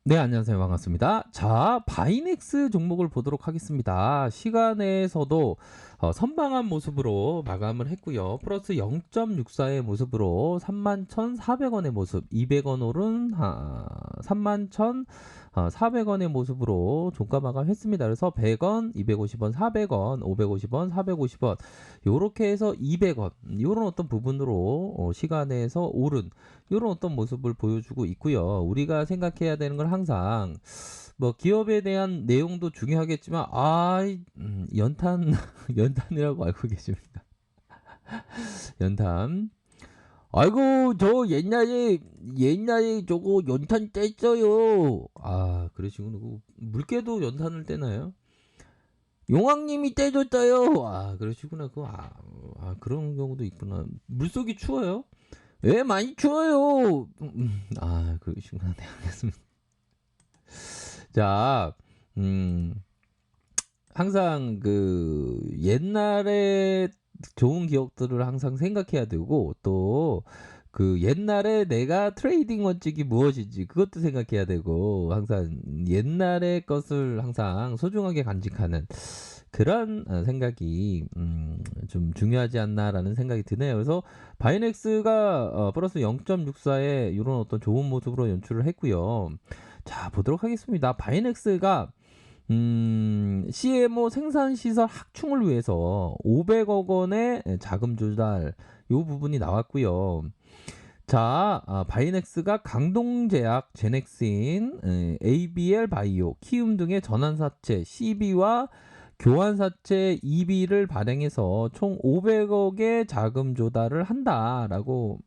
네, 안녕하세요. 반갑습니다. 자, 바이넥스 종목을 보도록 하겠습니다. 시간에서도 선방한 모습으로 마감을 했고요. 플러스 0.64의 모습으로 31,400원의 모습, 200원 오른 31,400원의 모습으로 종가 마감했습니다. 그래서 100원, 250원, 400원, 550원, 450원 요렇게 해서 200원 요런 어떤 부분으로 시간에서 오른 이런 어떤 모습을 보여주고 있고요. 우리가 생각해야 되는 건 항상 뭐 기업에 대한 내용도 중요하겠지만 연탄 연탄이라고 알고 계십니까? 연탄. 아이고 저 옛날에 저거 연탄 뗐어요. 아 그러시구나. 물개도 연탄을 떼나요? 용왕님이 떼줬어요. 아 그러시구나. 그런 경우도 있구나. 물속이 추워요? 예, 많이 추워요. 그러시구나. 네, 알겠습니다. 자, 음, 항상 그 옛날에 좋은 기억들을 항상 생각해야 되고 또 그 옛날에 내가 트레이딩 원칙이 무엇인지 그것도 생각해야 되고 항상 옛날의 것을 항상 소중하게 간직하는 그런 생각이 좀 중요하지 않나라는 생각이 드네요. 그래서 바이넥스가 플러스 0.64의 이런 어떤 좋은 모습으로 연출을 했고요. 자, 보도록 하겠습니다. 바이넥스가 CMO 생산시설 확충을 위해서 500억 원의 자금 조달 요 부분이 나왔고요. 자, 바이넥스가 강동제약, 제넥신, ABL 바이오, 키움 등의 전환사채 CB와 교환사채 EB를 발행해서 총 500억의 자금 조달을 한다라고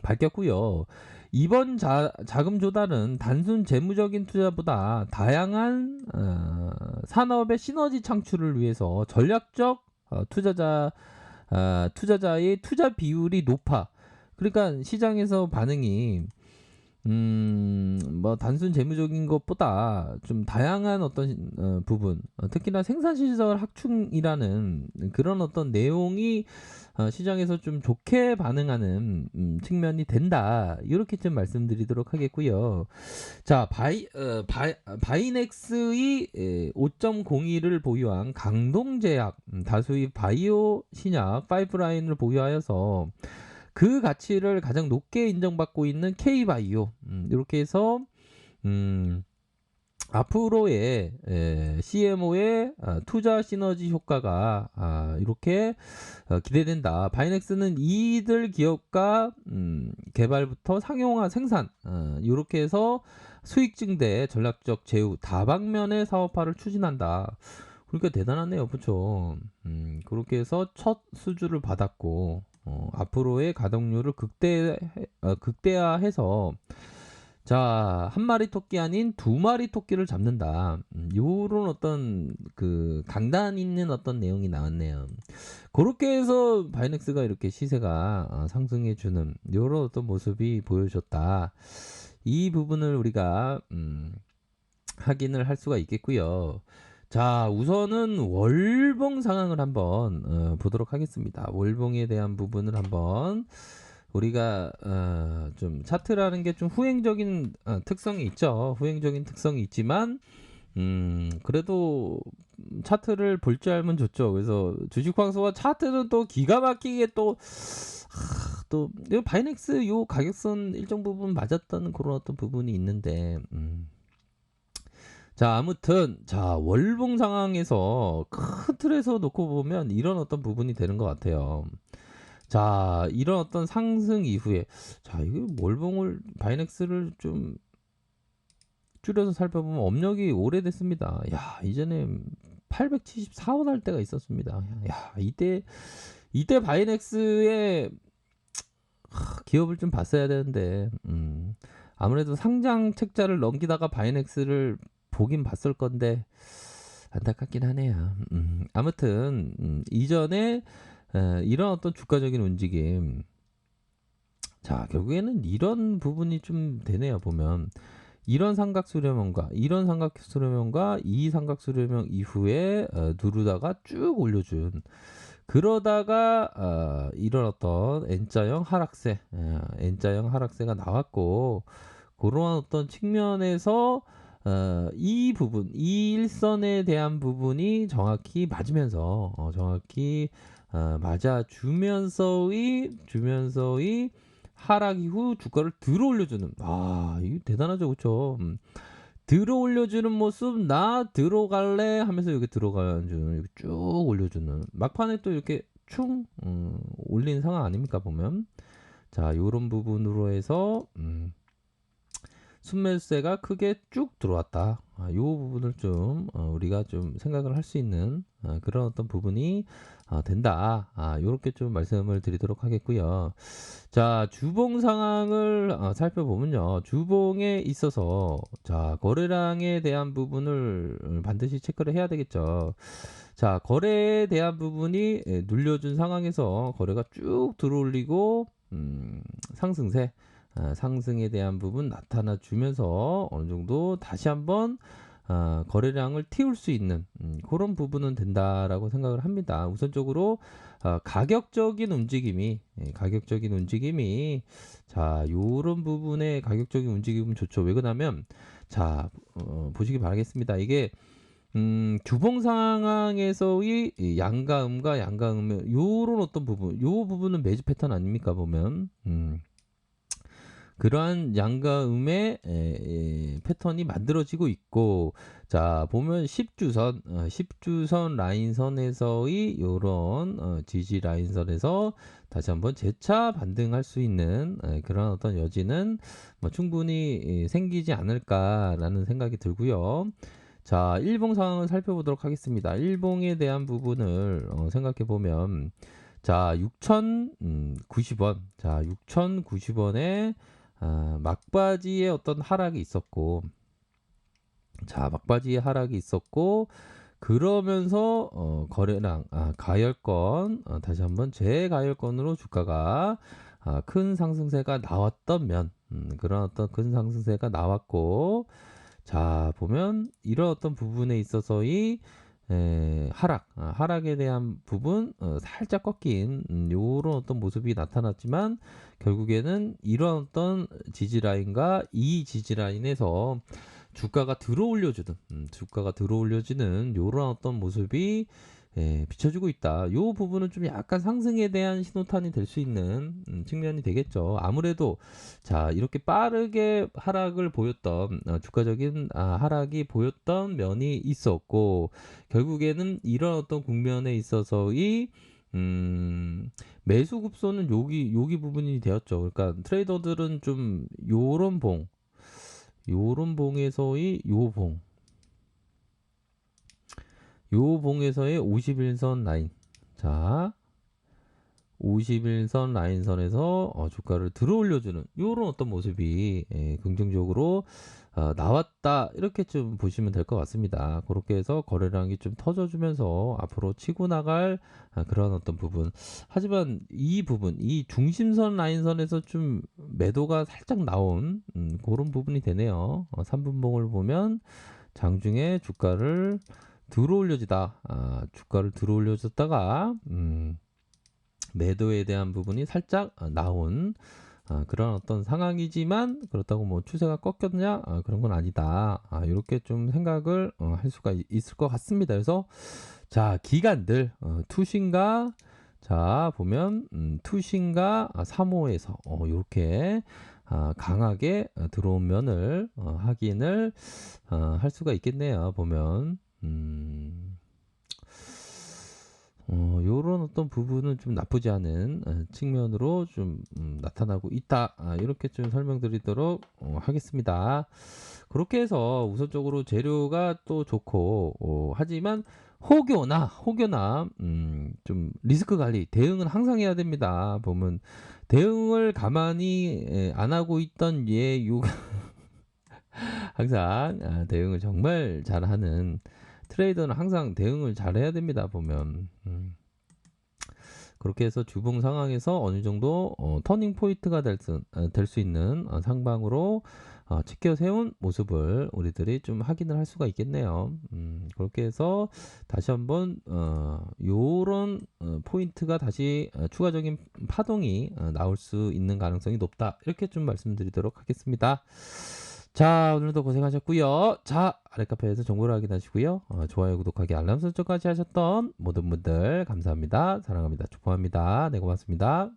밝혔고요. 이번 자금 조달은 단순 재무적인 투자보다 다양한 산업의 시너지 창출을 위해서 전략적 투자자의 투자 비율이 높아. 그러니까 시장에서 반응이 뭐 단순 재무적인 것보다 좀 다양한 어떤 부분, 특히나 생산시설 확충이라는 그런 어떤 내용이 시장에서 좀 좋게 반응하는 측면이 된다. 이렇게 좀 말씀드리도록 하겠고요. 자, 바이넥스의 5.02를 보유한 강동제약, 다수의 바이오 신약 파이프라인을 보유하여서 그 가치를 가장 높게 인정받고 있는 K바이오 이렇게 해서 앞으로의 CMO의 투자 시너지 효과가 이렇게 기대된다. 바이넥스는 이들 기업과 개발부터 상용화 생산 이렇게 해서 수익 증대, 전략적 제휴 다방면의 사업화를 추진한다. 그러니까 대단하네요, 그렇죠? 그렇게 해서 첫 수주를 받았고 앞으로의 가동률을 극대화해서 자, 한 마리 토끼 아닌 두 마리 토끼를 잡는다. 요런 어떤 그 강단 있는 어떤 내용이 나왔네요. 그렇게 해서 바이넥스가 이렇게 시세가 상승해 주는 요런 어떤 모습이 보여줬다. 이 부분을 우리가 확인을 할 수가 있겠고요. 자, 우선은 월봉 상황을 한번 보도록 하겠습니다. 월봉에 대한 부분을 한번 우리가 좀 차트라는 게 좀 후행적인 특성이 있죠. 후행적인 특성이 있지만 그래도 차트를 볼 줄 알면 좋죠. 그래서 주식 황소와 차트는 또 기가 막히게 또 바이넥스 요 가격선 일정 부분 맞았다는 그런 어떤 부분이 있는데 자, 아무튼 자, 월봉 상황에서 큰 틀에서 놓고 보면 이런 어떤 부분이 되는 것 같아요. 자, 이런 어떤 상승 이후에 자, 이거 월봉을 바이넥스를 좀 줄여서 살펴보면 업력이 오래됐습니다. 야, 이전에 874원 할 때가 있었습니다. 야, 이때 바이넥스의 기업을 좀 봤어야 되는데 아무래도 상장 책자를 넘기다가 바이넥스를 보긴 봤을 건데 안타깝긴 하네요. 아무튼 이전에 이런 어떤 주가적인 움직임 자 결국에는 이런 부분이 좀 되네요. 보면 이런 삼각수렴형과 이런 삼각수렴형과 이 삼각수렴형 이후에 누르다가 쭉 올려준 그러다가 이런 어떤 N자형 하락세 N자형 하락세가 나왔고 그러한 어떤 측면에서 이 부분, 이 일선에 대한 부분이 정확히 맞으면서 정확히 맞아주면서의 하락 이후 주가를 들어 올려주는, 이거 대단하죠, 그쵸? 들어 올려주는 모습, 나 들어갈래 하면서 여기 들어가주는, 이렇게 쭉 올려주는, 막판에 또 이렇게 충 올린 상황 아닙니까 보면. 자, 요런 부분으로 해서 순매수세가 크게 쭉 들어왔다. 요 부분을 좀 우리가 좀 생각을 할 수 있는 그런 어떤 부분이 된다. 요렇게 좀 말씀을 드리도록 하겠고요. 자, 주봉 상황을 살펴보면요. 주봉에 있어서 자, 거래량에 대한 부분을 반드시 체크를 해야 되겠죠. 자, 거래에 대한 부분이 눌려준 상황에서 거래가 쭉 들어올리고 상승세, 상승에 대한 부분 나타나 주면서 어느 정도 다시 한번 거래량을 띄울 수 있는 그런 부분은 된다라고 생각을 합니다. 우선적으로 가격적인 움직임이 자, 요런 부분의 가격적인 움직임은 좋죠. 왜 그러냐면 자, 보시기 바라겠습니다. 이게 주봉 상황에서의 이 양가음과 양가음의 요런 어떤 부분, 요 부분은 매집 패턴 아닙니까 보면. 그러한 양과 음의 패턴이 만들어지고 있고, 자 보면 10주선 라인선에서의 요런 지지 라인선에서 다시 한번 재차 반등할 수 있는 그런 어떤 여지는 뭐 충분히 생기지 않을까라는 생각이 들고요. 자, 일봉 상황을 살펴보도록 하겠습니다. 일봉에 대한 부분을 생각해 보면 자, 6,090원. 자, 6,090원에 막바지에 어떤 하락이 있었고, 자, 막바지에 하락이 있었고, 그러면서 거래량, 가열권, 다시 한번 재가열권으로 주가가 큰 상승세가 나왔던 면, 그런 어떤 큰 상승세가 나왔고, 자, 보면 이런 어떤 부분에 있어서의 하락에 대한 부분 살짝 꺾인 요런 어떤 모습이 나타났지만 결국에는 이런 어떤 지지라인과 이 지지라인에서 주가가 들어올려지는 요런 어떤 모습이 비춰주고 있다. 요 부분은 좀 약간 상승에 대한 신호탄이 될 수 있는 측면이 되겠죠. 아무래도 자, 이렇게 빠르게 하락을 보였던 주가적인 하락이 보였던 면이 있었고 결국에는 이런 어떤 국면에 있어서의 매수 급소는 여기 부분이 되었죠. 그러니까 트레이더들은 좀 요런 봉에서의 요 봉에서의 51선 라인. 자, 51선 라인선에서 주가를 들어 올려주는 요런 어떤 모습이 긍정적으로 나왔다. 이렇게 좀 보시면 될 것 같습니다. 그렇게 해서 거래량이 좀 터져주면서 앞으로 치고 나갈 그런 어떤 부분. 하지만 이 부분, 이 중심선 라인선에서 좀 매도가 살짝 나온 그런 부분이 되네요. 3분봉을 보면 장중에 주가를 들어 올려줬다가 매도에 대한 부분이 살짝 나온 그런 어떤 상황이지만 그렇다고 뭐 추세가 꺾였냐 그런 건 아니다. 이렇게 좀 생각을 할 수가 있을 것 같습니다. 그래서 자, 기간들 투신가 자 보면 투신가 3호에서 이렇게 강하게 들어온 면을 확인을 할 수가 있겠네요. 보면 요런 어떤 부분은 좀 나쁘지 않은 측면으로 좀 나타나고 있다. 이렇게 좀 설명드리도록 하겠습니다. 그렇게 해서 우선적으로 재료가 또 좋고 하지만 혹여나 좀 리스크 관리 대응은 항상 해야 됩니다. 보면 대응을 가만히 안 하고 있던 항상 대응을 정말 잘하는 트레이더는 항상 대응을 잘해야 됩니다. 보면 그렇게 해서 주봉 상황에서 어느 정도 터닝 포인트가 될 수 있는 상방으로 지켜 세운 모습을 우리들이 좀 확인을 할 수가 있겠네요. 그렇게 해서 다시 한번 요런 포인트가 다시 추가적인 파동이 나올 수 있는 가능성이 높다. 이렇게 좀 말씀드리도록 하겠습니다. 자, 오늘도 고생하셨고요. 자, 아랫카페에서 정보를 확인하시고요. 좋아요, 구독하기, 알람 설정까지 하셨던 모든 분들 감사합니다. 사랑합니다. 축복합니다. 네, 고맙습니다.